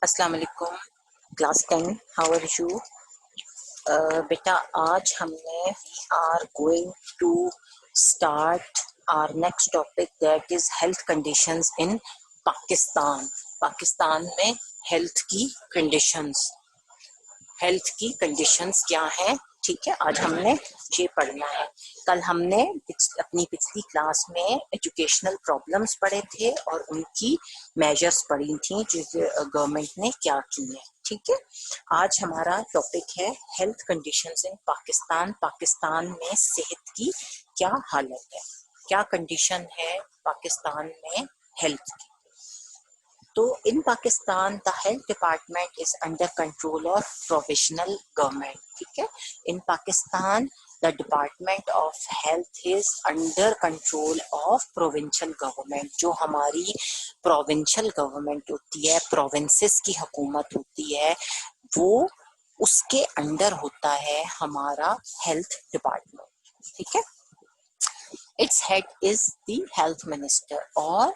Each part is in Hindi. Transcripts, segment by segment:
अस्सलाम वालेकुम क्लास 10 हाउ आर यू। बेटा आज हमने we are going to start our next topic that is health conditions in Pakistan. Pakistan में हेल्थ की कंडीशंस क्या हैं, ठीक है। आज हमने ये पढ़ना है। कल हमने अपनी पिछली क्लास में एजुकेशनल प्रॉब्लम्स पढ़े थे और उनकी मेजर्स पढ़ी थी जो गवर्नमेंट ने क्या की है, ठीक है। आज हमारा टॉपिक है health conditions in Pakistan. Pakistan में सेहत की क्या हालत है, क्या कंडीशन है पाकिस्तान में हेल्थ की। तो in Pakistan the health department is under control of provisional government, ठीक है। In Pakistan the department of health is under control of provincial government. जो हमारी प्रोविंशियल गवर्नमेंट होती है, प्रोविंसेस की हुकूमत होती है, वो उसके अंडर होता है हमारा हेल्थ डिपार्टमेंट, ठीक है। Its head is the health minister. और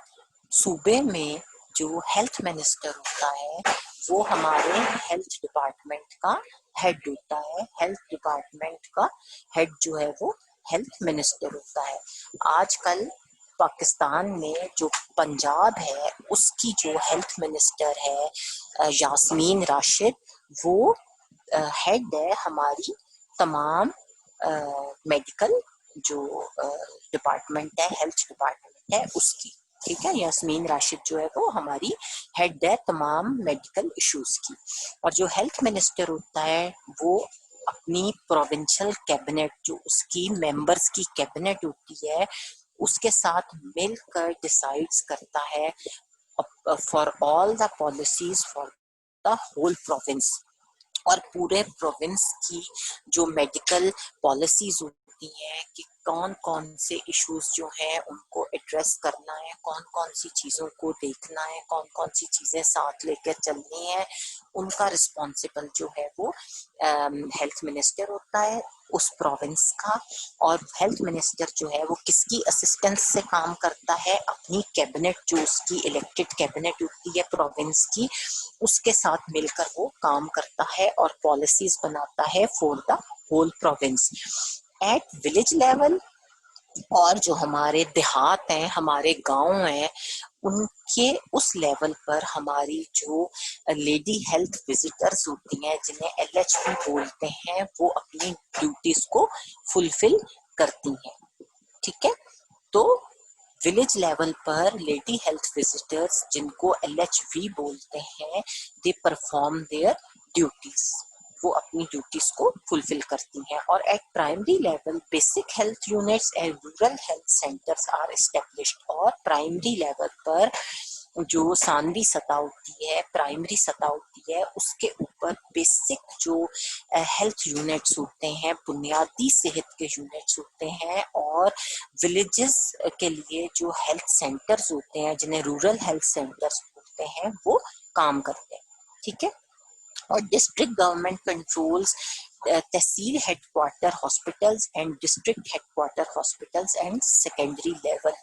सूबे में जो हेल्थ मिनिस्टर होता है वो हमारे हेल्थ डिपार्टमेंट का हेड होता है। हेल्थ डिपार्टमेंट का हेड जो है वो हेल्थ मिनिस्टर होता है। आजकल पाकिस्तान में जो पंजाब है उसकी जो हेल्थ मिनिस्टर है यास्मीन राशिद, वो हेड है हमारी तमाम मेडिकल जो डिपार्टमेंट है, हेल्थ डिपार्टमेंट है उसकी, ठीक है। यास्मीन राशिद जो है वो हमारी हेड है तमाम मेडिकल इश्यूज की। और जो हेल्थ मिनिस्टर होता है वो अपनी प्रोविंशियल कैबिनेट, जो उसकी मेंबर्स की कैबिनेट होती है, उसके साथ मिलकर डिसाइड्स करता है for all the policies for the whole province. और पूरे प्रोविंस की जो मेडिकल पॉलिसीज होती हैं कि कौन कौन से इश्यूज जो हैं उनको एड्रेस करना है, कौन कौन सी चीज़ों को देखना है, कौन कौन सी चीज़ें साथ लेकर चलनी है, उनका रिस्पॉन्सिबल जो है वो हेल्थ मिनिस्टर होता है उस प्रोविंस का। और हेल्थ मिनिस्टर जो है वो किसकी असिस्टेंस से काम करता है, अपनी कैबिनेट, जो उसकी इलेक्टेड कैबिनेट होती है प्रोविंस की, उसके साथ मिलकर वो काम करता है और पॉलिसीज बनाता है for the whole province. At village level, और जो हमारे देहात हैं, हमारे गांव हैं, उनके उस लेवल पर हमारी जो लेडी हेल्थ विजिटर्स होती हैं, जिन्हें LHV बोलते हैं, वो अपनी ड्यूटीज को फुलफिल करती हैं, ठीक है। तो विलेज लेवल पर लेडी हेल्थ विजिटर्स, जिनको LHV बोलते हैं, दे परफॉर्म देयर ड्यूटीज, वो अपनी ड्यूटीज को फुलफिल करती हैं। और at primary level basic health units and rural health centres are established. और प्राइमरी लेवल पर जो सानवी सतह होती है, प्राइमरी सतह होती है, उसके ऊपर बेसिक जो हेल्थ यूनिट्स होते हैं, बुनियादी सेहत के यूनिट्स होते हैं, और विलेजेस के लिए जो हेल्थ सेंटर्स होते हैं, जिन्हें रूरल हेल्थ सेंटर्स बोलते हैं, वो काम करते हैं, ठीक है। और district government controls tehsil headquarter hospitals and district headquarter hospitals and secondary level.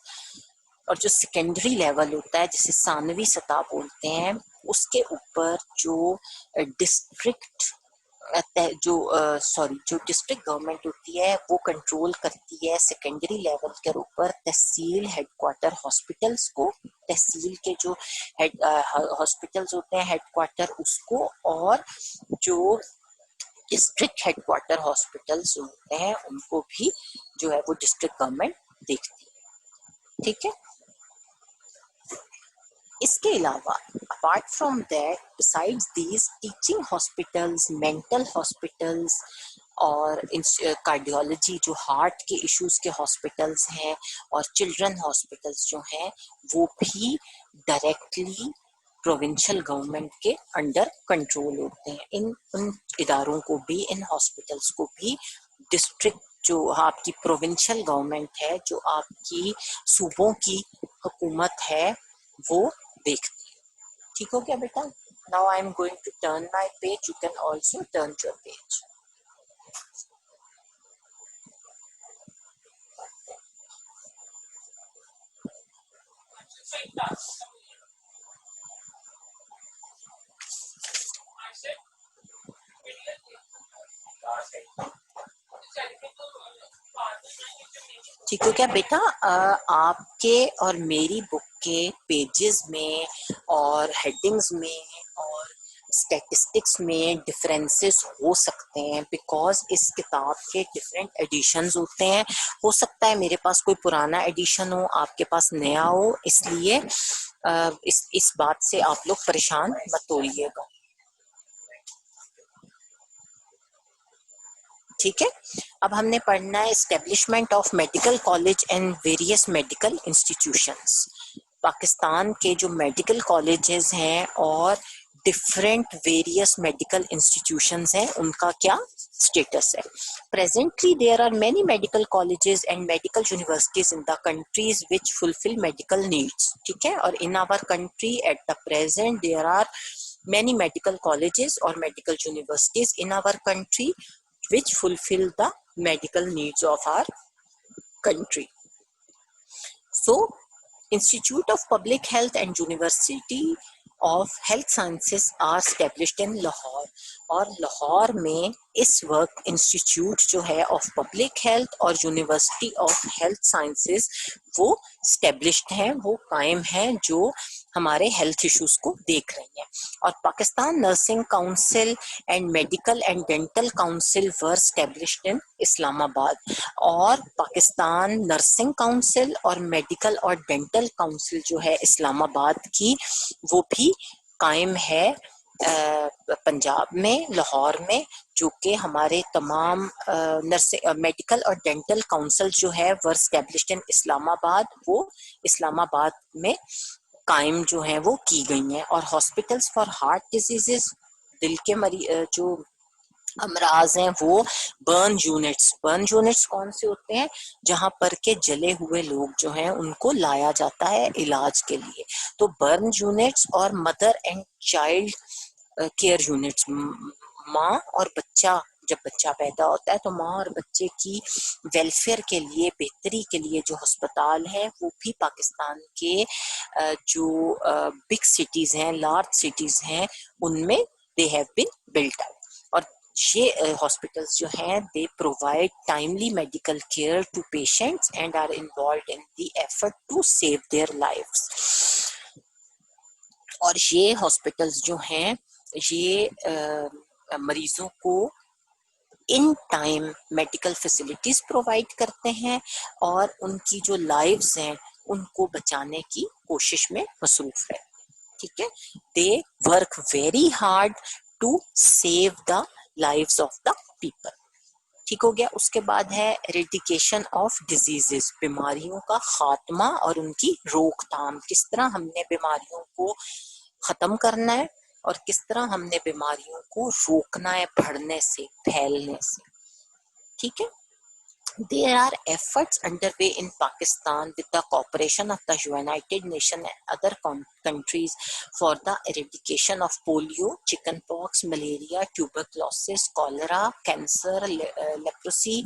और जो सेकेंडरी लेवल होता है, जिसे सानवी सतह बोलते हैं, उसके ऊपर जो डिस्ट्रिक्ट जो डिस्ट्रिक्ट गवर्नमेंट होती है वो कंट्रोल करती है सेकेंडरी लेवल के ऊपर तहसील हेडक्वार्टर हॉस्पिटल्स को, तहसील के जो हेड हॉस्पिटल्स होते हैं हेडक्वार्टर उसको, और जो डिस्ट्रिक्ट हेडक्वार्टर हॉस्पिटल्स होते हैं उनको भी जो है वो डिस्ट्रिक्ट गवर्नमेंट देखती है, ठीक है। इसके अलावा apart from that, besides these, teaching hospitals, mental hospitals और कार्डियोलॉजी, जो हार्ट के इश्यूज के हॉस्पिटल्स हैं, और चिल्ड्रन हॉस्पिटल्स जो हैं, वो भी डायरेक्टली प्रोविंशियल गवर्नमेंट के अंडर कंट्रोल होते हैं। इन उन इदारों को भी, इन हॉस्पिटल्स को भी डिस्ट्रिक्ट, जो आपकी प्रोविंशियल गवर्नमेंट है, जो आपकी सूबों की हुकूमत है, वो देखती है, ठीक हो गया बेटा। Now I am going to turn my page, you can also turn your page. ठीक हो क्या बेटा? आपके और मेरी बुक के पेजेस में और हेडिंग्स में और स्टैटिस्टिक्स में डिफरेंसेस हो सकते हैं, बिकॉज इस किताब के डिफरेंट एडिशंस होते हैं। हो सकता है मेरे पास कोई पुराना एडिशन हो, आपके पास नया हो, इसलिए इस बात से आप लोग परेशान मत होइएगा। ठीक है, अब हमने पढ़ना है establishment of medical college and various medical institutions. Pakistan के जो मेडिकल कॉलेजेस हैं और डिफरेंट वेरियस मेडिकल इंस्टीट्यूशंस हैं, उनका क्या स्टेटस है। Presently there are many medical colleges and medical universities in the countries which fulfil medical needs. ठीक है, और in our country at the present there are many medical colleges or medical universities in our country which fulfill the medical needs of our country. So, Institute of Public Health and University of Health Sciences are established in Lahore. और लाहौर में इस वक्त इंस्टीट्यूट जो है ऑफ पब्लिक हेल्थ और यूनिवर्सिटी ऑफ हेल्थ साइंसेस वो स्टेब्लिश्ड हैं, वो कायम हैं, जो हमारे हेल्थ इश्यूज को देख रही हैं। और Pakistan nursing council and medical and dental council were established in Islamabad. और पाकिस्तान नर्सिंग काउंसिल और मेडिकल और डेंटल काउंसिल जो है इस्लामाबाद की, वो भी कायम है पंजाब में, लाहौर में, जो कि हमारे तमाम नर्सिंग मेडिकल और डेंटल काउंसिल जो है वर स्टैब्लिश्ड इन इस्लामाबाद, वो इस्लामाबाद में कायम जो है वो की गई हैं। और हॉस्पिटल्स फॉर हार्ट डिजीजेस, दिल के मरीज जो अमराज हैं, वो बर्न यूनिट्स कौन से होते हैं? जहां पर के जले हुए लोग जो हैं उनको लाया जाता है इलाज के लिए। तो बर्न यूनिट्स और mother and child care units, माँ और बच्चा, जब बच्चा पैदा होता है तो माँ और बच्चे की वेलफेयर के लिए, बेहतरी के लिए जो अस्पताल है, वो भी पाकिस्तान के जो बिग सिटीज हैं, लार्ज सिटीज हैं, उनमें they have been built up. और ये हॉस्पिटल्स जो हैं, they provide timely medical care to patients and are involved in the effort to save their lives. और ये हॉस्पिटल्स जो हैं, ये मरीजों को in time medical facilities provide करते हैं और उनकी जो लाइव्स हैं उनको बचाने की कोशिश में मसरूफ है। ठीक है, they work very hard to save the lives of the people. ठीक हो गया। उसके बाद है एरेडिकेशन ऑफ डिजीजेस, बीमारियों का खात्मा और उनकी रोकथाम। किस तरह हमने बीमारियों को खत्म करना है और किस तरह हमने बीमारियों को रोकना है बढ़ने से, फैलने से। ठीक है, there are efforts underway in Pakistan with the cooperation of the United Nations and other countries for the eradication of polio, chickenpox, malaria, tuberculosis, cholera, cancer, leprosy,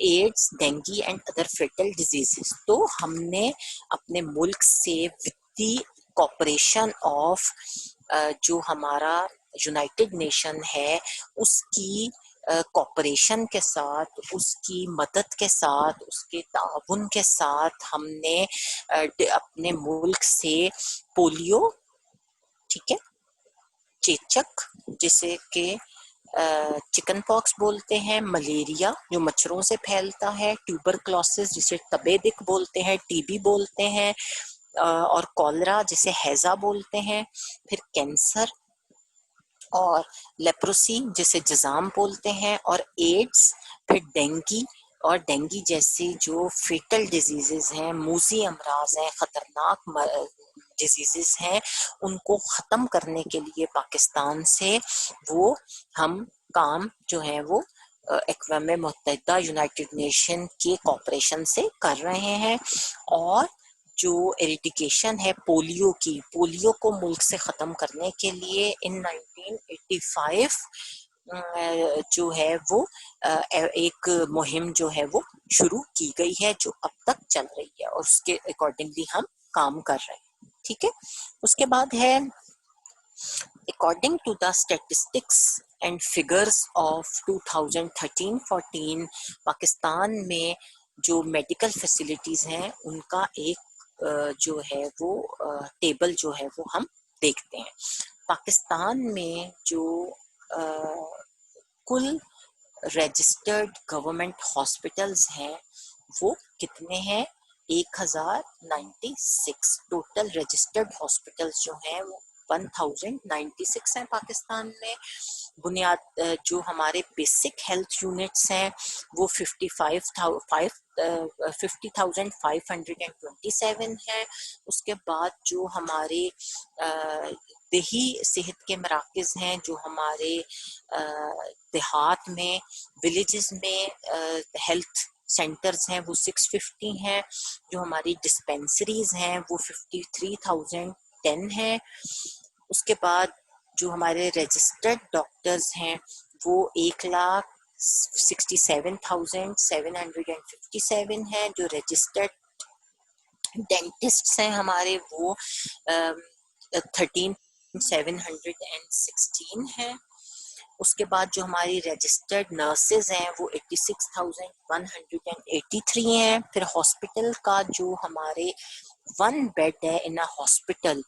AIDS, dengue and other fatal diseases. तो हमने अपने मुल्क से वित्तीय कॉपरेशन ऑफ जो हमारा यूनाइटेड नेशन है उसकी कॉपरेशन के साथ, उसकी मदद के साथ, उसके ताउन के साथ हमने अपने मुल्क से पोलियो, ठीक है, चेचक जिसे के चिकन पॉक्स बोलते हैं, मलेरिया जो मच्छरों से फैलता है, ट्यूबरक्लोसिस जिसे तपेदिक बोलते हैं, टीबी बोलते हैं, और कॉलरा जिसे हैजा बोलते हैं, फिर कैंसर और लेप्रोसी जिसे जजाम बोलते हैं, और एड्स, फिर डेंगी, और डेंगी जैसे जो फेटल डिजीजेस हैं, मूजी अमराज हैं, खतरनाक डिजीजेस हैं, उनको खत्म करने के लिए पाकिस्तान से वो हम काम जो है वो अक़वाम मुत्तहिदा यूनाइटेड नेशन के कॉपरेशन से कर रहे हैं। और जो एरिडिकेशन है पोलियो की, पोलियो को मुल्क से ख़त्म करने के लिए इन 1985 जो है वो एक मुहिम जो है वो शुरू की गई है, जो अब तक चल रही है, और उसके अकॉर्डिंगली हम काम कर रहे हैं। ठीक है, उसके बाद है according to the statistics and figures of 2013-14 Pakistan में जो मेडिकल फैसिलिटीज हैं उनका एक जो है वो टेबल जो है वो हम देखते हैं। पाकिस्तान में जो कुल रजिस्टर्ड गवर्नमेंट हॉस्पिटल्स हैं वो कितने हैं? 1096 टोटल रजिस्टर्ड हॉस्पिटल्स जो हैं वो 1096 हैं पाकिस्तान में। बुनियाद जो हमारे बेसिक हेल्थ यूनिट्स हैं वो 50,527 हैं। उसके बाद जो हमारे देही सेहत के मराकज़ हैं, जो हमारे देहात में विलेजेस में हेल्थ सेंटर्स हैं वो 650 हैं। जो हमारी डिस्पेंसरीज हैं वो 53,010 हैं। उसके बाद जो हमारे रजिस्टर्ड डॉक्टर्स हैं वो 1,67,757 हैं। जो रजिस्टर्ड डेंटिस्ट हैं हमारे वो 13,716 हैं। उसके बाद जो हमारी रजिस्टर्ड नर्सेज हैं वो 86,183 हैं। फिर हॉस्पिटल का जो हमारे 1 बेड है इन अ हॉस्पिटल,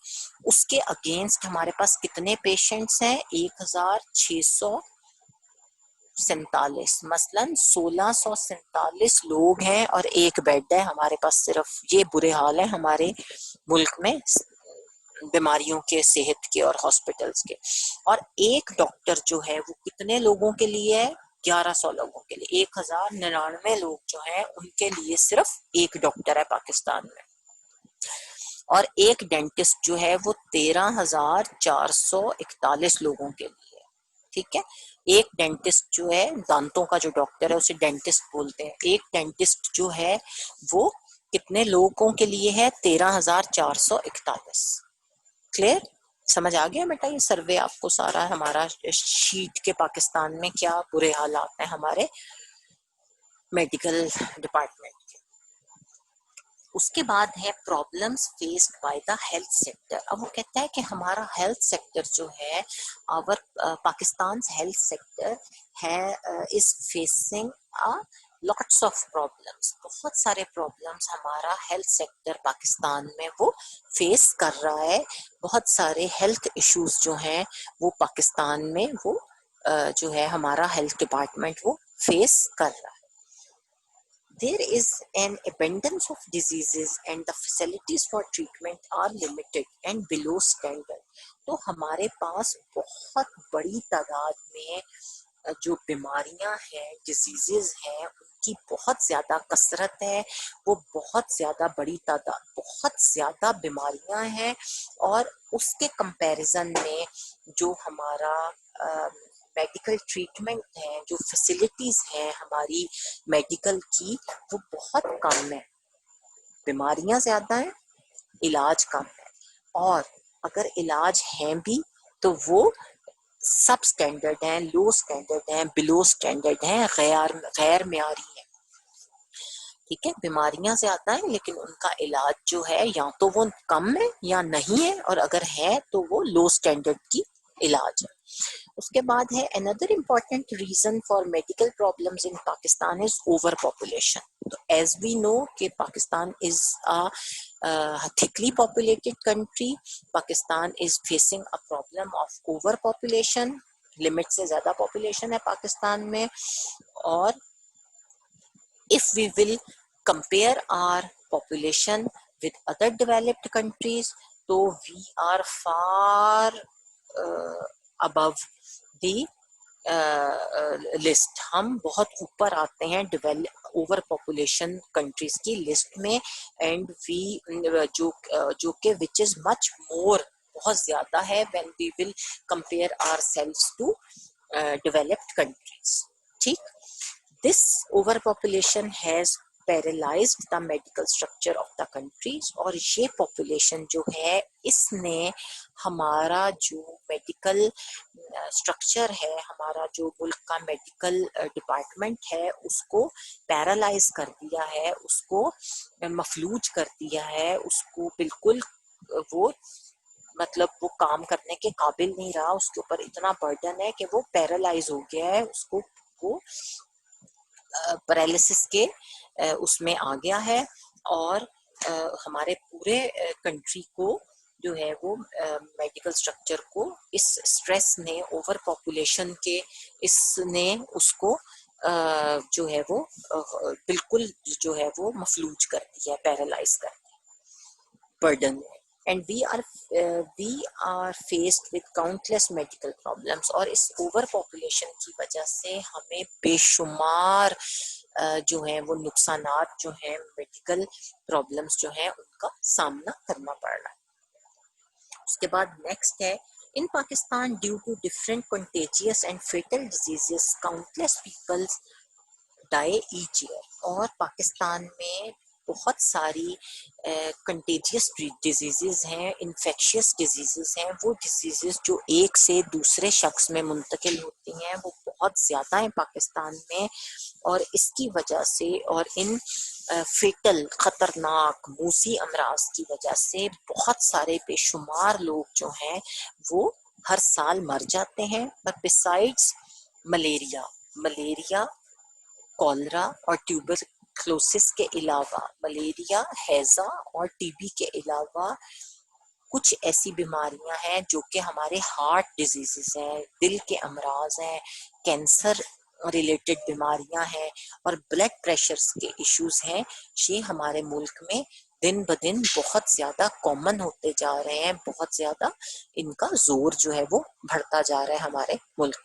उसके अगेंस्ट हमारे पास कितने पेशेंट्स हैं? 1,647। मसलन 1,647 लोग हैं और 1 बेड है हमारे पास सिर्फ। ये बुरे हाल है हमारे मुल्क में बीमारियों के, सेहत के और हॉस्पिटल्स के। और एक डॉक्टर जो है वो कितने लोगों के लिए है? 1100 लोगों के लिए। 1,099 लोग जो हैं उनके लिए सिर्फ एक डॉक्टर है पाकिस्तान में। और एक डेंटिस्ट जो है वो 13,441 लोगों के लिए। ठीक है, एक डेंटिस्ट जो है, दांतों का जो डॉक्टर है उसे डेंटिस्ट बोलते हैं। एक डेंटिस्ट जो है वो कितने लोगों के लिए है? 13,441। क्लियर? समझ आ गया बेटा? ये सर्वे आपको सारा हमारा शीट के पाकिस्तान में क्या बुरे हालात हैं हमारे मेडिकल डिपार्टमेंट के। उसके बाद है problems faced by the health sector. अब वो कहता है कि हमारा हेल्थ सेक्टर जो है, आवर पाकिस्तान हेल्थ सेक्टर है is facing a lots of problems. बहुत सारे प्रॉब्लम्स हमारा हेल्थ सेक्टर पाकिस्तान में वो फेस कर रहा है। बहुत सारे हेल्थ इश्यूज जो हैं वो पाकिस्तान में वो जो है हमारा हेल्थ डिपार्टमेंट वो फेस कर रहा है। There is an abundance of diseases and the facilities for treatment are limited and below standard. तो हमारे पास बहुत बड़ी तादाद में जो बीमारियां हैं, डिजीजेस हैं, उनकी बहुत ज्यादा कसरत है। वो बहुत ज्यादा बड़ी तादाद, बहुत ज्यादा बीमारियां हैं। और उसके कंपैरिजन में जो हमारा मेडिकल ट्रीटमेंट है, जो फैसिलिटीज हैं हमारी मेडिकल की, वो बहुत कम है। बीमारियां ज्यादा हैं, इलाज कम है। और अगर इलाज हैं भी तो वो सब स्टैंडर्ड हैं, लो स्टैंडर्ड हैं, बिलो स्टैंडर्ड हैं, गैर म्यारी है। ठीक है, बीमारियां ज्यादा हैं लेकिन उनका इलाज जो है या तो वो कम है या नहीं है, और अगर है तो वो लो स्टैंडर्ड की इलाज है। उसके बाद है another important reason for medical problems in Pakistan is over population. तो एज वी नो कि Pakistan is a thickly populated country. Pakistan is facing a problem of over population. Limit से ज्यादा पॉपुलेशन है पाकिस्तान में। और if we will compare our population with other developed countries, तो we are far above the list. हम बहुत ऊपर आते हैं ओवर पॉपुलेशन कंट्रीज की लिस्ट में। एंड वी जो कि विच इज मच मोर, बहुत ज्यादा है when we will compare ourselves to developed countries. ठीक, this overpopulation has paralysed the medical structure of the countries. और ये पॉपुलेशन जो है इसने हमारा जो मेडिकल स्ट्रक्चर है, हमारा जो मुल्क का मेडिकल डिपार्टमेंट है, उसको पैरालाइज कर दिया है, उसको मफलूज कर दिया है, उसको बिल्कुल वो मतलब वो काम करने के काबिल नहीं रहा। उसके ऊपर इतना बर्डन है कि वो पैरालाइज हो गया है, उसको वो पैरालिसिस के उसमें आ गया है और हमारे पूरे कंट्री को जो है वो मेडिकल स्ट्रक्चर को इस स्ट्रेस ने, ओवर पॉपुलेशन के इसने उसको जो है वो बिल्कुल जो है वो मफलूज कर दिया है, पैरालाइज कर दिया, बर्डन है। And we are faced with countless medical problems, और इस ओवर पॉपुलेशन की वजह से हमें बेशुमार जो है वो नुकसानात जो हैं, मेडिकल प्रॉब्लम्स जो हैं उनका सामना करना पड़ रहा है। उसके बाद नेक्स्ट है, in Pakistan due to different contagious and fatal diseases countless peoples die each year. और पाकिस्तान में बहुत सारी कंटेजियस डिजीजेस हैं, इन्फेक्शियस डिजीजेस हैं, वो डिजीजेस जो एक से दूसरे शख्स में मुंतकिल होती हैं वो बहुत ज़्यादा हैं पाकिस्तान में। और इसकी वजह से और इन फेटल खतरनाक मूसी अमराज की वजह से बहुत सारे बेशुमार लोग जो हैं वो हर साल मर जाते हैं। और बिसाइड्स मलेरिया, कॉलरा और ट्यूबरक्लोसिस के अलावा, मलेरिया, हैजा और टीबी के अलावा कुछ ऐसी बीमारियां हैं जो कि हमारे हार्ट डिजीजेस हैं, दिल के अमराज हैं, कैंसर रिलेटेड बीमारियां हैं और ब्लड प्रेशर्स के इश्यूज हैं। ये हमारे मुल्क में दिन ब दिन बहुत ज्यादा कॉमन होते जा रहे हैं, बहुत ज्यादा इनका जोर जो है वो बढ़ता जा रहा है हमारे मुल्क।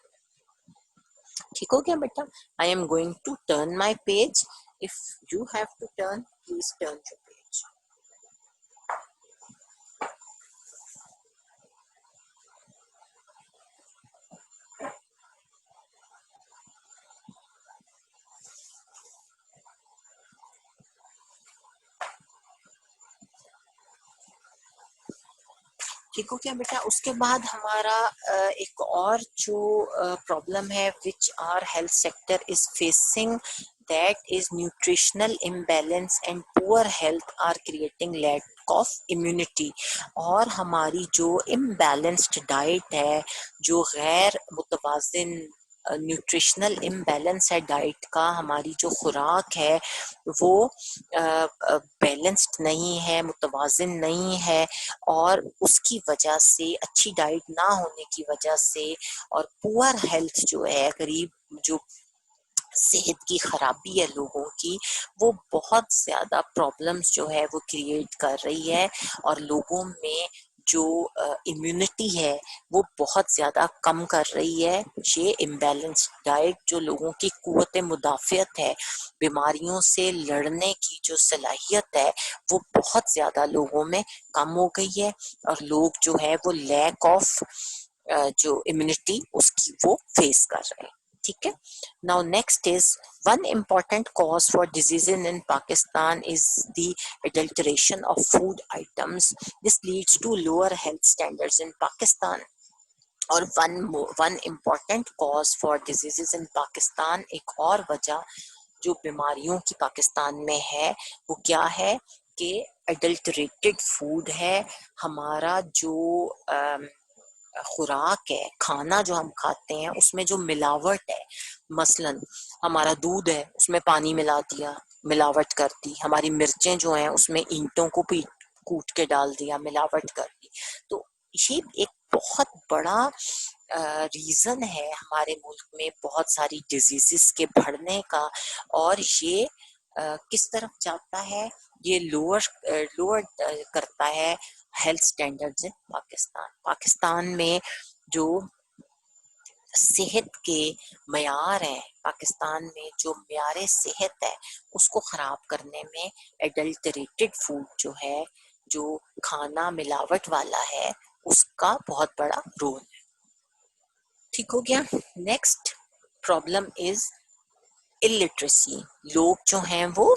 ठीक हो गया बेटा? I am going to turn my page, if you have to turn please turn your page. ठीक हो गया बेटा? उसके बाद हमारा एक और जो प्रॉब्लम है which are health sector is facing, that is nutritional imbalance and poor health are creating lack of immunity. और हमारी जो इम्बैलेंस्ड डाइट है, जो गैर मुतवाजिन न्यूट्रिशनल इम्बैलेंस है डाइट का, हमारी जो खुराक है वो बैलेंस्ड नहीं है, मुतवाजिन नहीं है, और उसकी वजह से, अच्छी डाइट ना होने की वजह से और पुअर हेल्थ जो है, गरीब जो सेहत की खराबी है लोगों की, वो बहुत ज्यादा प्रॉब्लम्स जो है वो क्रिएट कर रही है। और लोगों में जो इम्यूनिटी है वो बहुत ज्यादा कम कर रही है। ये इम्बैलेंस डाइट जो लोगों की कुव्वत मुदाफ़ियत है, बीमारियों से लड़ने की जो सलाहियत है, वो बहुत ज्यादा लोगों में कम हो गई है और लोग जो है वो लैक ऑफ जो इम्यूनिटी उसकी वो फेस कर रहे हैं। ठीक है? Now next is, one important cause for diseases in Pakistan is the adulteration of food items. This leads to lower health standards in Pakistan. और one important cause for diseases in Pakistan, एक और वजह जो बीमारियों की पाकिस्तान में है वो क्या है कि adulterated food है। हमारा जो खुराक है, खाना जो हम खाते हैं उसमें जो मिलावट है, मसलन हमारा दूध है उसमें पानी मिला दिया, मिलावट कर दी, हमारी मिर्चें जो हैं उसमें ईंटों को भी कूट के डाल दिया, मिलावट कर दी। तो ये एक बहुत बड़ा रीजन है हमारे मुल्क में बहुत सारी डिजीजेस के बढ़ने का। और ये किस तरफ जाता है? ये लोअर करता है health standards in Pakistan. Pakistan में जो सेहत के मयार हैं, पाकिस्तान में जो मयार सेहत है उसको खराब करने में एडल्टरेटेड फूड जो है, जो खाना मिलावट वाला है, उसका बहुत बड़ा रोल है। ठीक हो गया? Next problem is illiteracy. लोग जो हैं वो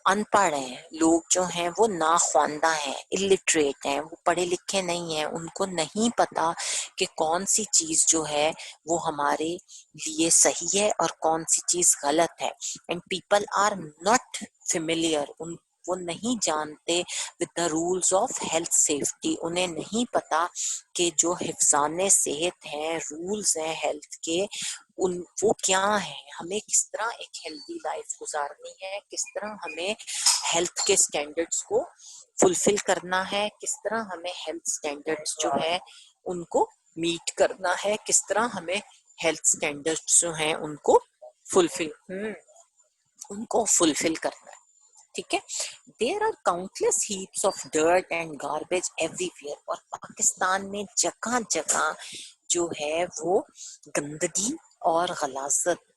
अनपढ़ हैं, लोग जो हैं वो नाख्वानदा हैं, इलिटरेट हैं, वो पढ़े लिखे नहीं हैं, उनको नहीं पता कि कौन सी चीज जो है वो हमारे लिए सही है और कौन सी चीज गलत है। And people are not familiar, वो नहीं जानते with the rules of health safety, उन्हें नहीं पता कि जो हिफ्ज़ाने सेहत हैं, रूल्स हैं हेल्थ के, उन वो क्या है, हमें किस तरह एक हेल्दी लाइफ गुजारनी है, किस तरह हमें हेल्थ के स्टैंडर्ड्स को फुलफिल करना है, किस तरह हमें हेल्थ स्टैंडर्ड्स जो है उनको मीट करना है, किस तरह हमें हेल्थ स्टैंडर्ड्स जो हैं उनको फुलफिल करना है। ठीक है, there are countless heaps of dirt and garbage everywhere, और पाकिस्तान में जगह जगह जो है वो गंदगी और गलाजत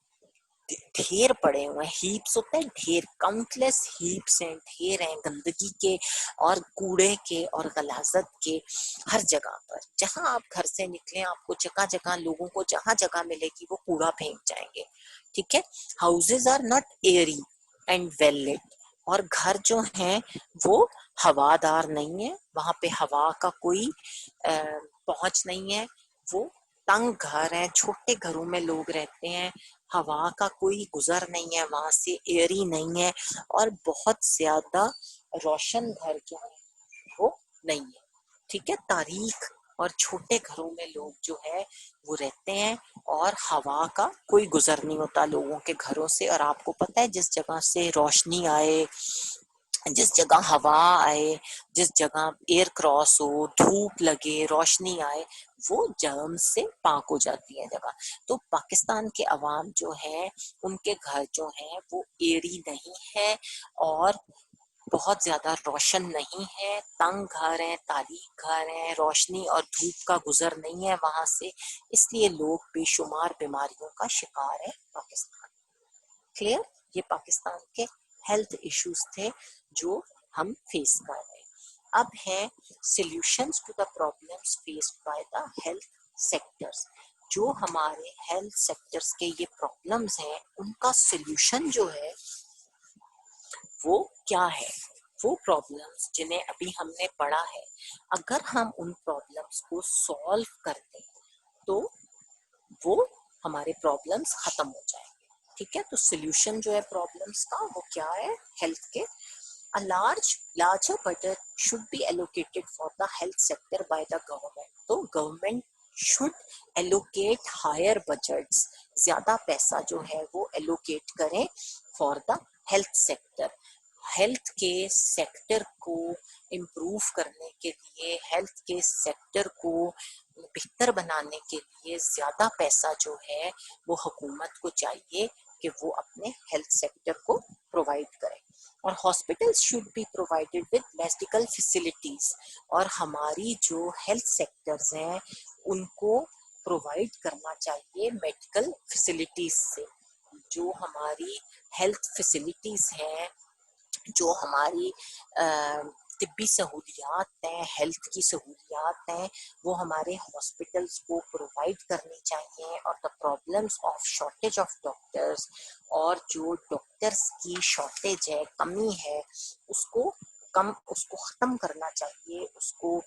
ढेर पड़े हुए हैं। हीप्स होता है ढेर, काउंटलेस हीप्स हैं, ढेर हैं गंदगी के और कूड़े के और गलाजत के। हर जगह पर जहां आप घर से निकले आपको जगह जगह लोगों को जहां जगह मिलेगी वो कूड़ा फेंक जाएंगे। ठीक है, houses are not airy and well lit, और घर जो हैं वो हवादार नहीं है, वहां पे हवा का कोई पहुंच नहीं है, वो तंग घर है, छोटे घरों में लोग रहते हैं, हवा का कोई गुजर नहीं है वहां से, एयरी नहीं है, और बहुत ज्यादा रोशन घर जो है वो नहीं है। ठीक है, तारीख और छोटे घरों में लोग जो है वो रहते हैं और हवा का कोई गुजर नहीं होता लोगों के घरों से। और आपको पता है जिस जगह से रोशनी आए, जिस जगह हवा आए, जिस जगह एयर क्रॉस हो, धूप लगे, रोशनी आए, वो जर्म से पाक हो जाती है जगह। तो पाकिस्तान के अवाम जो है उनके घर जो है वो एरी नहीं है और बहुत ज्यादा रोशन नहीं है, तंग घर है, तारीख घर है, रोशनी और धूप का गुजर नहीं है वहां से, इसलिए लोग बेशुमार बीमारियों का शिकार है पाकिस्तान। क्लियर, ये पाकिस्तान के हेल्थ इश्यूज थे जो हम फेस कर रहे हैं। अब है solutions to the problems faced by the health sectors. जो हमारे हेल्थ सेक्टर्स के ये प्रॉब्लम्स हैं उनका सॉल्यूशन जो है वो क्या है, वो प्रॉब्लम्स जिन्हें अभी हमने पढ़ा है, अगर हम उन प्रॉब्लम्स को सॉल्व कर दें तो वो हमारे प्रॉब्लम्स खत्म हो जाएंगे। ठीक है, तो सॉल्यूशन जो है प्रॉब्लम्स का वो क्या है हेल्थ के, a larger budget should be allocated for the health sector by the government, तो government should allocate higher budgets, ज्यादा पैसा जो है वो allocate करें for the health sector, health के सेक्टर को इम्प्रूव करने के लिए, हेल्थ के सेक्टर को बेहतर बनाने के लिए ज्यादा पैसा जो है वो हुकूमत को चाहिए कि वो अपने हेल्थ सेक्टर को प्रोवाइड करे। और hospitals should be provided with medical facilities, और हमारी जो हेल्थ सेक्टर्स हैं उनको प्रोवाइड करना चाहिए मेडिकल फैसिलिटीज से। जो हमारी हेल्थ फैसिलिटीज हैं, जो हमारी तिब्बी सहूलियात हैं, हेल्थ की सहूलियात हैं, वो हमारे हॉस्पिटल्स को प्रोवाइड करनी चाहिए। और the problems of shortage of doctors, और जो डॉक्टर्स की शॉर्टेज है, कमी है, उसको ख़त्म करना चाहिए, उसको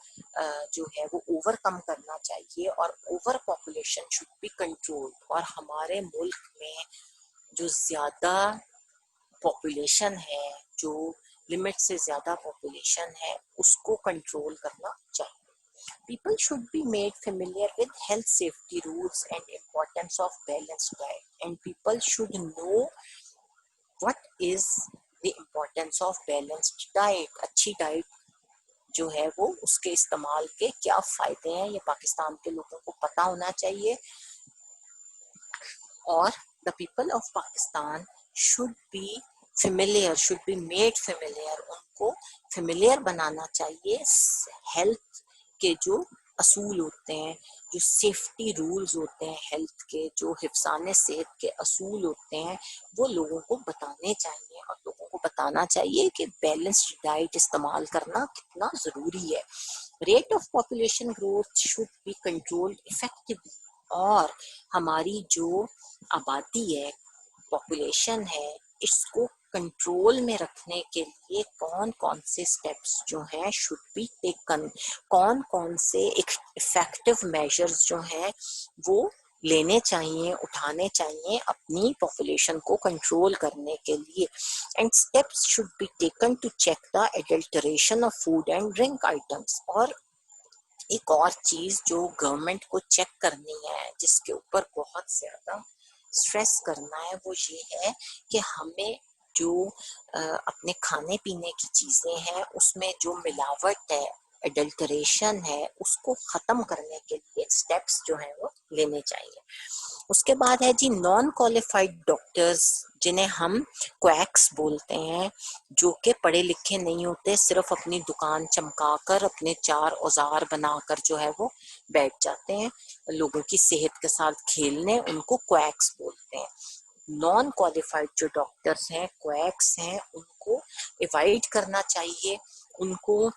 जो है वो ओवरकम करना चाहिए, और over population should be controlled. और हमारे मुल्क में जो ज़्यादा पॉपुलेशन है, जो लिमिट से ज्यादा पॉपुलेशन है, उसको कंट्रोल करना चाहिए। People should be made familiar with health safety rules and importance of balanced diet, and people should know what is the importance of balanced diet. अच्छी डाइट जो है वो उसके इस्तेमाल के क्या फायदे हैं ये पाकिस्तान के लोगों को पता होना चाहिए। और the people of Pakistan should be should be made familiar, उनको familiar बनाना चाहिए हेल्थ के जो असूल होते हैं, जो सेफ्टी रूल्स होते हैं हेल्थ के, जो हिफ्ज़ाने सेहत के असूल होते हैं, वो लोगों को बताने चाहिए। और लोगों को बताना चाहिए कि बैलेंस्ड डाइट इस्तेमाल करना कितना ज़रूरी है। Rate of population growth should be controlled effectively, और हमारी जो आबादी है, पॉपुलेशन है, इसको कंट्रोल में रखने के लिए कौन कौन से स्टेप्स जो हैं शुड बी टेकन, कौन कौन से इफेक्टिव मेजर्स जो हैं वो लेने चाहिए, उठाने चाहिए अपनी पॉपुलेशन को कंट्रोल करने के लिए। And steps should be taken to check the adulteration of food and drink items. और एक और चीज जो गवर्नमेंट को चेक करनी है, जिसके ऊपर बहुत ज्यादा स्ट्रेस करना है, वो ये है कि हमें जो अपने खाने पीने की चीजें हैं उसमें जो मिलावट है, एडल्टरेशन है, उसको खत्म करने के लिए स्टेप्स जो है वो लेने चाहिए। उसके बाद है जी नॉन क्वालिफाइड डॉक्टर्स, जिन्हें हम क्वैक्स बोलते हैं, जो कि पढ़े लिखे नहीं होते, सिर्फ अपनी दुकान चमकाकर अपने चार औजार बनाकर जो है वो बैठ जाते हैं लोगों की सेहत के साथ खेलने, उनको क्वैक्स बोलते हैं। नॉन क्वालिफाइड जो डॉक्टर्स हैं, क्वैक्स हैं, उनको अवॉइड करना चाहिए। उनको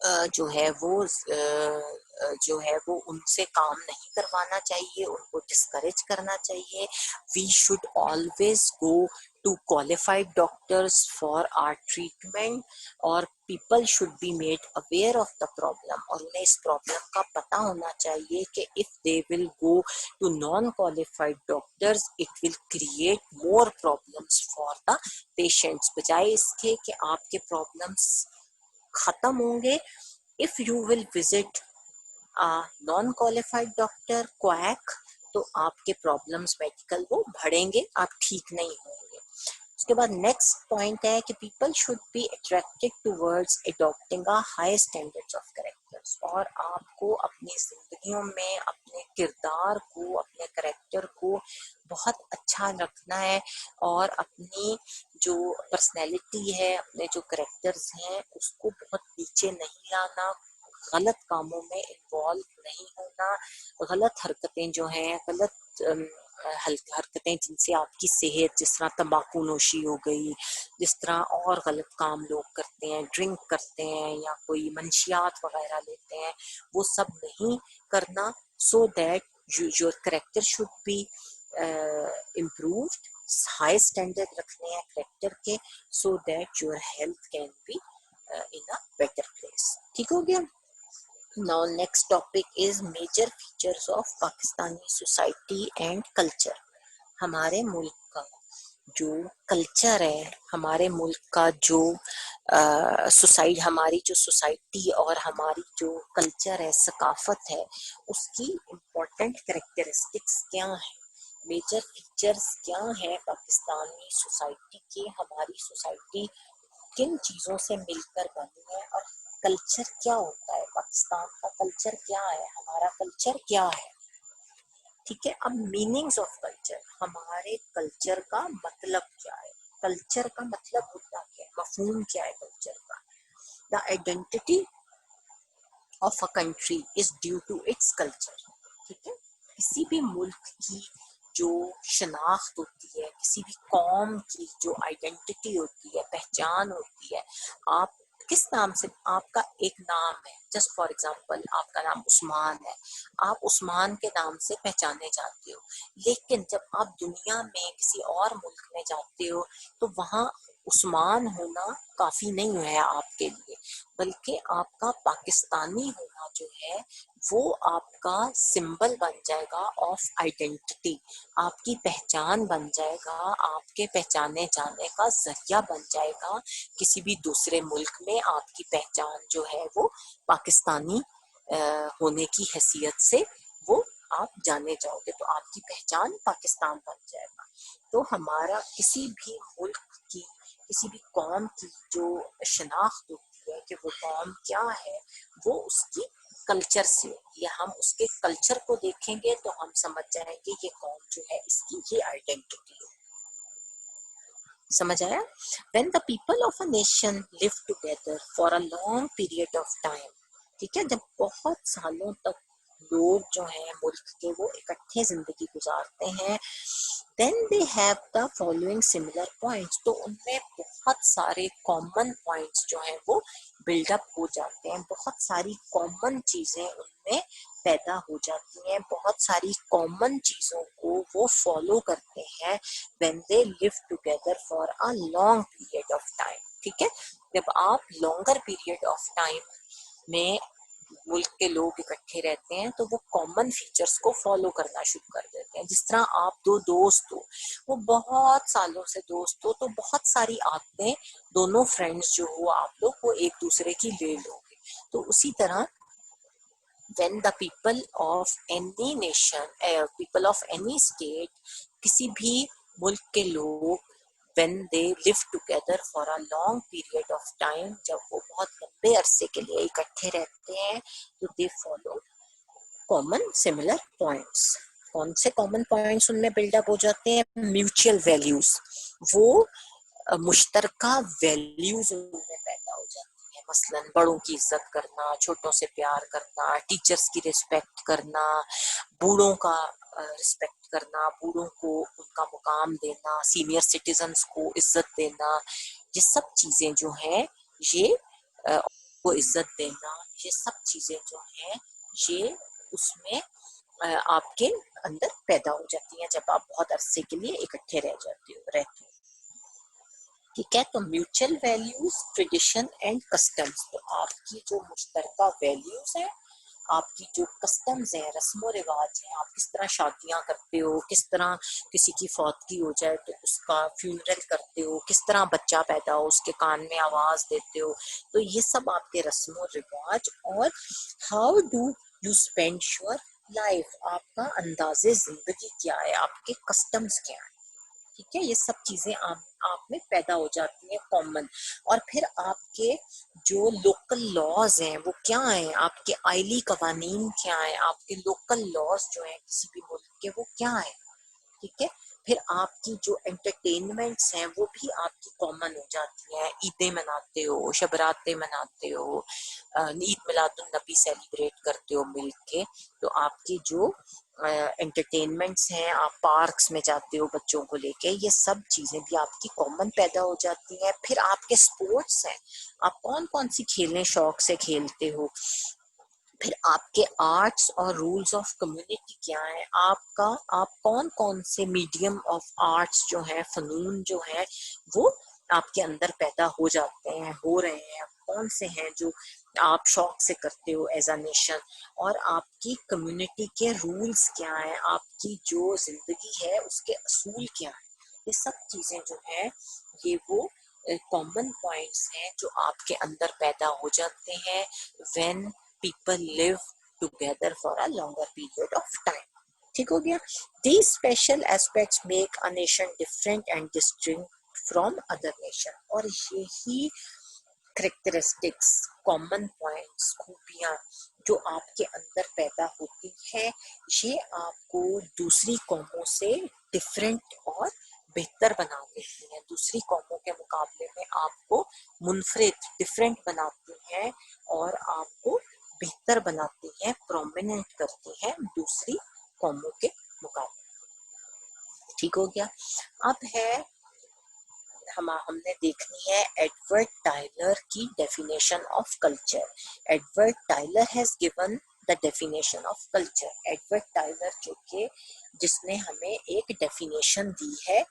जो है वो जो है वो उनसे काम नहीं करवाना चाहिए, उनको डिस्करेज करना चाहिए। We should always go to qualified doctors for our treatment, और people should be made aware of the problem, और उन्हें इस प्रॉब्लम का पता होना चाहिए कि if they will go to non qualified doctors it will create more problems for the patients, बजाय इसके कि आपके प्रॉब्लम्स खत्म होंगे। If you will visit non qualified doctor, quack, तो आपके प्रॉब्लम्स मेडिकल वो बढ़ेंगे, आप ठीक नहीं होंगे। उसके बाद नेक्स्ट पॉइंट है कि people should be attracted towards adopting a high standards of characters, और आपको अपनी जिंदगियों में अपने किरदार को, अपने कैरेक्टर को बहुत अच्छा रखना है, और अपनी जो पर्सनैलिटी है, अपने जो कैरेक्टर्स हैं, उसको बहुत नीचे नहीं लाना, गलत कामों में इन्वॉल्व नहीं होना, गलत हरकतें जो हैं, गलत हरकतें जिनसे आपकी सेहत, जिस तरह तंबाकू नोशी हो गई, जिस तरह और गलत काम लोग करते हैं, ड्रिंक करते हैं या कोई मंशियात वगैरह लेते हैं, वो सब नहीं करना। So that your character should be improved, high standard रखने हैं करेक्टर के, so that your health can be in a better place. ठीक हो गया। Now next topic is major features of Pakistani society and culture। हमारे मुल्क का जो कल्चर है, हमारे मुल्क का जो सोसाइटी, हमारी जो सोसाइटी और हमारी जो कल्चर है, सकाफत है, उसकी इम्पोर्टेंट करेक्टरिस्टिक्स क्या है, मेजर फीचर्स क्या है पाकिस्तानी सोसाइटी के। हमारी सोसाइटी किन चीजों से मिलकर बनी है, और कल्चर क्या होता है, पाकिस्तान का कल्चर क्या है, हमारा कल्चर क्या है। ठीक है। अब मीनिंग्स ऑफ कल्चर, हमारे कल्चर का मतलब क्या है, कल्चर का मतलब होता क्या है, मफहूम क्या है कल्चर का। The identity of a country is due to its culture. ठीक है। किसी भी मुल्क की जो शनाख्त होती है, किसी भी कौम की जो आइडेंटिटी होती है, पहचान होती है, आप किस नाम से, आपका एक नाम है, जस्ट फॉर एग्जांपल आपका नाम उस्मान है, आप उस्मान के नाम से पहचाने जाते हो। लेकिन जब आप दुनिया में किसी और मुल्क में जाते हो तो वहाँ उस्मान होना काफी नहीं है आपके लिए, बल्कि आपका पाकिस्तानी होना जो है वो आपका सिंबल बन जाएगा ऑफ आइडेंटिटी, आपकी पहचान बन जाएगा, आपके पहचाने जाने का जरिया बन जाएगा। किसी भी दूसरे मुल्क में आपकी पहचान जो है वो पाकिस्तानी होने की हैसियत से वो आप जाने जाओगे, तो आपकी पहचान पाकिस्तान बन जाएगा। तो हमारा किसी भी मुल्क की, किसी भी कौम की जो शनाख्त होती है कि वो कौम क्या है, वो उसकी कल्चर से होती है। हम उसके कल्चर को देखेंगे तो हम समझ जाएंगे ये कौम जो है इसकी ये आइडेंटिटी है। समझ आया। When the people of a nation live together for a long period of time, ठीक है, जब बहुत सालों तक लोग जो हैं मुल्क के वो इकट्ठे जिंदगी गुजारते हैं, then they have the following similar points, तो उनमें बहुत सारे कॉमन पॉइंट्स जो हैं वो बिल्डअप हो जाते हैं, बहुत सारी कॉमन चीजें उनमें पैदा हो जाती हैं, बहुत सारी कॉमन चीजों को वो फॉलो करते हैं when they live together for a long period of time। ठीक है। जब आप लॉन्गर पीरियड ऑफ टाइम में मुल्क के लोग इकट्ठे रहते हैं तो वो कॉमन फीचर्स को फॉलो करना शुरू कर देते हैं। जिस तरह आप दो दोस्त हो, वो बहुत सालों से दोस्त हो, तो बहुत सारी आदतें दोनों फ्रेंड्स जो हो आप लोग वो एक दूसरे की ले लोगे। तो उसी तरह when the people of any nation, people of any state, किसी भी मुल्क के लोग when they live together for a long period of time, जब वो बहुत लंबे अरसे के लिए इकट्ठे रहते हैं तो they follow common similar points। कौन से कॉमन पॉइंट्स उनमें बिल्डअप हो जाते हैं? म्यूचुअल वैल्यूज, वो मुश्तरका वैल्यूज उनमें पैदा हो जाती है। मसलन बड़ों की इज्जत करना, छोटों से प्यार करना, टीचर्स की रिस्पेक्ट करना, बूढ़ों का रिस्पेक्ट करना, बूढ़ों को उनका मुकाम देना, सीनियर सिटीजन्स को इज्जत देना, ये सब चीजें जो हैं ये को इज्जत देना, ये सब चीजें जो हैं ये उसमें आपके अंदर पैदा हो जाती हैं जब आप बहुत अरसे के लिए इकट्ठे रहते हो। ठीक है, तो mutual values, tradition and customs, तो आपकी जो मुश्तरका वैल्यूज है, आपकी जो कस्टम्स हैं, रस्मो रिवाज हैं, आप किस तरह शादियां करते हो, किस तरह किसी की फौतगी हो जाए तो उसका फ्यूनरल करते हो, किस तरह बच्चा पैदा हो उसके कान में आवाज देते हो, तो ये सब आपके रस्मो रिवाज। और how do you spend your life, आपका अंदाजे जिंदगी क्या है, आपके कस्टम्स क्या है। ठीक है, ये सब चीजें आप में पैदा हो जाती हैं कॉमन। और फिर आपके जो लोकल लॉज हैं वो क्या हैं, आपके आइली कवानीन क्या हैं, आपके लोकल लॉज जो हैं किसी भी मुल्क के वो क्या हैं। ठीक है, फिर आपकी जो एंटरटेनमेंट्स हैं वो भी आपकी कॉमन हो जाती हैं। ईदें मनाते हो, शबरातें मनाते हो, ईद मिलादुन नबी सेलिब्रेट करते हो मिल के, तो आपकी जो एंटरटेनमेंट्स हैं, आप पार्क्स में जाते हो बच्चों को लेके, ये सब चीजें भी आपकी कॉमन पैदा हो जाती हैं। फिर आपके स्पोर्ट्स हैं, आप कौन कौन सी खेलें शौक से खेलते हो। फिर आपके आर्ट्स और रूल्स ऑफ कम्युनिटी क्या है, आपका आप कौन कौन से मीडियम ऑफ आर्ट्स जो है, फनून जो है वो आपके अंदर पैदा हो जाते हैं, हो रहे हैं, कौन से हैं जो आप शौक से करते हो एज अ नेशन। और आपकी कम्युनिटी के रूल्स क्या है, आपकी जो जिंदगी है उसके असूल क्या है। ये सब चीजें जो है ये वो कॉमन पॉइंट्स हैं जो आपके अंदर पैदा हो जाते हैं when people live together for a longer period of time। ठीक हो गया। These special aspects make a nation different and distinct from other nation। और यही करेक्टरिस्टिक्स, कॉमन पॉइंट्स, खूबियां जो आपके अंदर पैदा होती हैं, ये आपको दूसरी कौमों से डिफरेंट और बेहतर बना देती हैं, दूसरी कौमों के मुकाबले में आपको मुनफरिद, डिफरेंट बनाती हैं और आपको बेहतर बनाती हैं, प्रोमिनेंट करती हैं दूसरी कौमों के मुकाबले। ठीक हो गया। अब है हमने देखनी है एडवर्ड टाइलर की definition of culture. Edward Tylor has given the definition of culture. Edward Tylor जो कि जिसने हमें एक डेफिनेशन दी है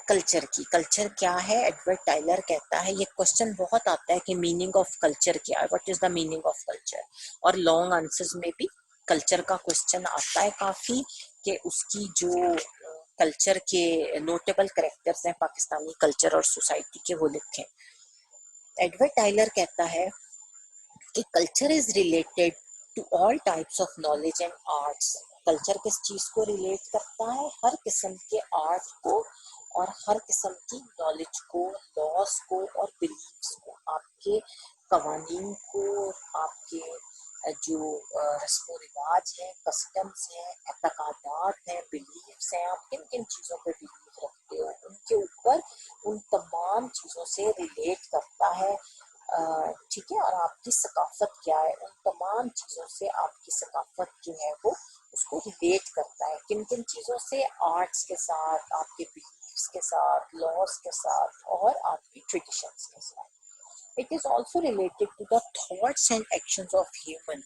कल्चर की। कल्चर क्या है, एडवर्ड टाइलर कहता है, ये क्वेश्चन बहुत आता है कि मीनिंग ऑफ कल्चर क्या है, what is the meaning of culture. और लॉन्ग आंसर्स में भी कल्चर का क्वेश्चन आता है काफी, कि उसकी जो कल्चर के नोटेबल करेक्टर्स हैं पाकिस्तानी कल्चर और सोसाइटी के, वो लिखे। एडवर्ड टाइलर कहता है कि culture is related to all types of knowledge and arts. Culture किस चीज को रिलेट करता है, हर किस्म के आर्ट को और हर किस्म की नॉलेज को, लॉस को और बिलीव्स को, आपके कवानीन को, आपके जो रस्म रिवाज है, कस्टम्स हैं, अतकादात हैं, बिलीव्स हैं, आप किन किन चीज़ों पे बिलीव रखते हो, उनके ऊपर उन तमाम चीज़ों से रिलेट करता है। ठीक है, और आपकी सकाफत क्या है, उन तमाम चीज़ों से आपकी सकाफत जो है वो उसको रिलेट करता है। किन किन चीज़ों से, आर्ट्स के साथ, आपके बिलीव्स के साथ, लॉस के साथ और आपकी ट्रेडिशंस के साथ। It is also related to the thoughts and actions of human।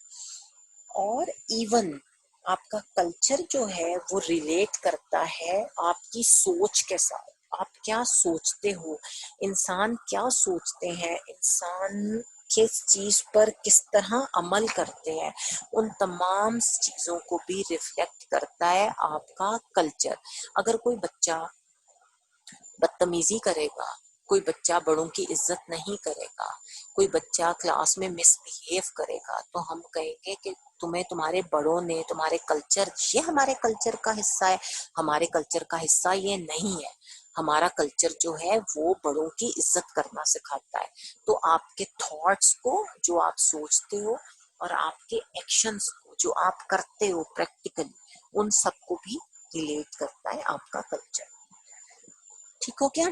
और इवन आपका कल्चर जो है वो रिलेट करता है आपकी सोच के साथ। आप क्या सोचते हो, इंसान क्या सोचते हैं, इंसान किस चीज पर किस तरह अमल करते हैं, उन तमाम चीजों को भी रिफ्लेक्ट करता है आपका कल्चर। अगर कोई बच्चा बदतमीजी करेगा, कोई बच्चा बड़ों की इज्जत नहीं करेगा, कोई बच्चा क्लास में मिसबिहेव करेगा, तो हम कहेंगे कि तुम्हें तुम्हारे बड़ों ने, तुम्हारे कल्चर, ये हमारे कल्चर का हिस्सा है। हमारे कल्चर का हिस्सा ये नहीं है। हमारा कल्चर जो है वो बड़ों की इज्जत करना सिखाता है। तो आपके थॉट्स को, जो आप सोचते हो, और आपके एक्शंस को जो आप करते हो प्रैक्टिकली, उन सबको भी रिलेट करता है आपका कल्चर। ठीक हो क्या?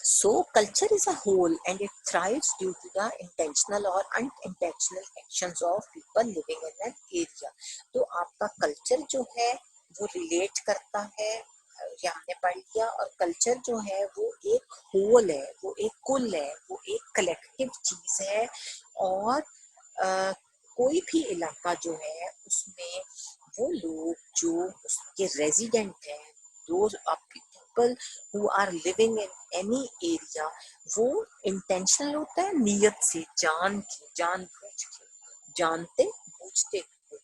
So culture is a whole and it thrives due to the intentional or unintentional actions of people living in an area. तो आपका कल्चर जो है वो रिलेट करता है, ये हमने पढ़ लिया। और कल्चर जो है वो एक होल है, वो एक कुल है, वो एक कलेक्टिव चीज है। और कोई भी इलाका जो है उसमें वो लोग जो उसके रेजिडेंट हैं, those are people who are living in any area, वो इंटेंशनल होता है, नियत से, जानबूझ के, जानते बूझते हुए,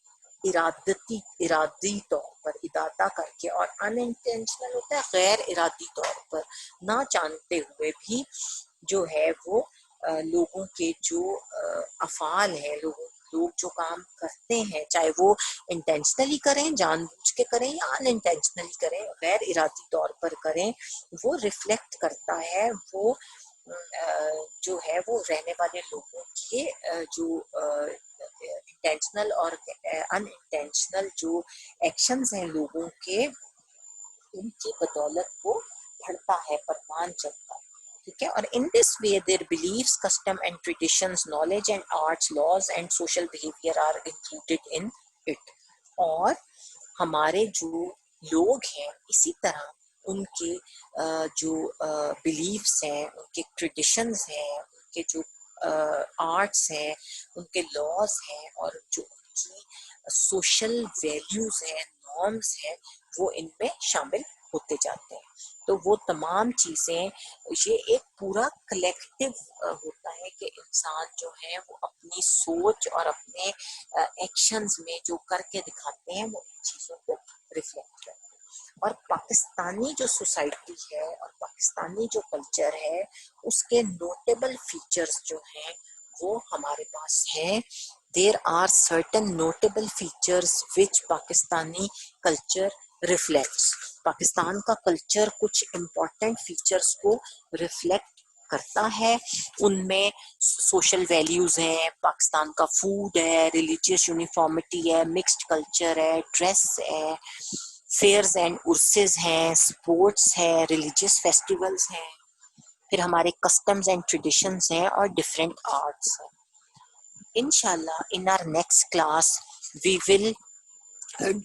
इरादी तौर पर, इरादा करके। और अनइंटेंशनल होता है गैर इरादी तौर पर, ना जानते हुए भी जो है वो लोगों के जो अफाल है, लोग जो काम करते हैं, चाहे वो इंटेंशनली करें, जानबूझ के करें, या अनइंटेंशनली करें, गैर इरादी तौर पर करें, वो रिफ्लेक्ट करता है वो जो है वो रहने वाले लोगों के जो इंटेंशनल और अनइंटेंशनल जो एक्शंस हैं लोगों के, उनकी बदौलत वो बढ़ता है, परवान चलता है। ठीक है। और in this way their beliefs, custom and traditions, knowledge and arts, laws and social behaviour are included in it. और हमारे जो लोग हैं, इसी तरह उनके जो बिलीव्स हैं, उनके ट्रेडिशंस हैं, उनके जो आर्ट्स हैं, उनके लॉज हैं, और जो उनकी सोशल वैल्यूज हैं, नॉर्म्स हैं, वो इनमें शामिल होते जाते हैं। तो वो तमाम चीजें, ये एक पूरा कलेक्टिव होता है कि इंसान जो है वो अपनी सोच और अपने एक्शंस में जो करके दिखाते हैं, वो इन चीजों को रिफ्लेक्ट करते हैं। और पाकिस्तानी जो सोसाइटी है और पाकिस्तानी जो कल्चर है, उसके नोटेबल फीचर्स जो हैं वो हमारे पास हैं। There are certain notable features which Pakistani culture reflects. Pakistan का कल्चर कुछ इम्पोर्टेंट फीचर्स को रिफ्लेक्ट करता है। उनमें सोशल वैल्यूज हैं, पाकिस्तान का फूड है, रिलीजियस यूनिफॉर्मिटी है, मिक्स्ड कल्चर है, ड्रेस है, फेयर्स एंड उर्सेस हैं, स्पोर्ट्स है, रिलीजियस फेस्टिवल्स हैं, फिर हमारे कस्टम्स एंड ट्रेडिशंस हैं, और डिफरेंट आर्ट्स हैं। Inshallah, in our next class, we will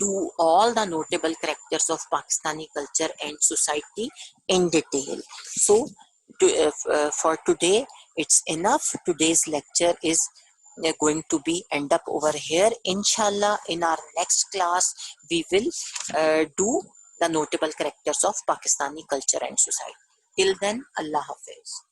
do all the notable characters of Pakistani culture and society in detail. So, for today, it's enough. Today's lecture is going to be end up over here. Inshallah, in our next class, we will do the notable characters of Pakistani culture and society. Till then, Allah Hafiz.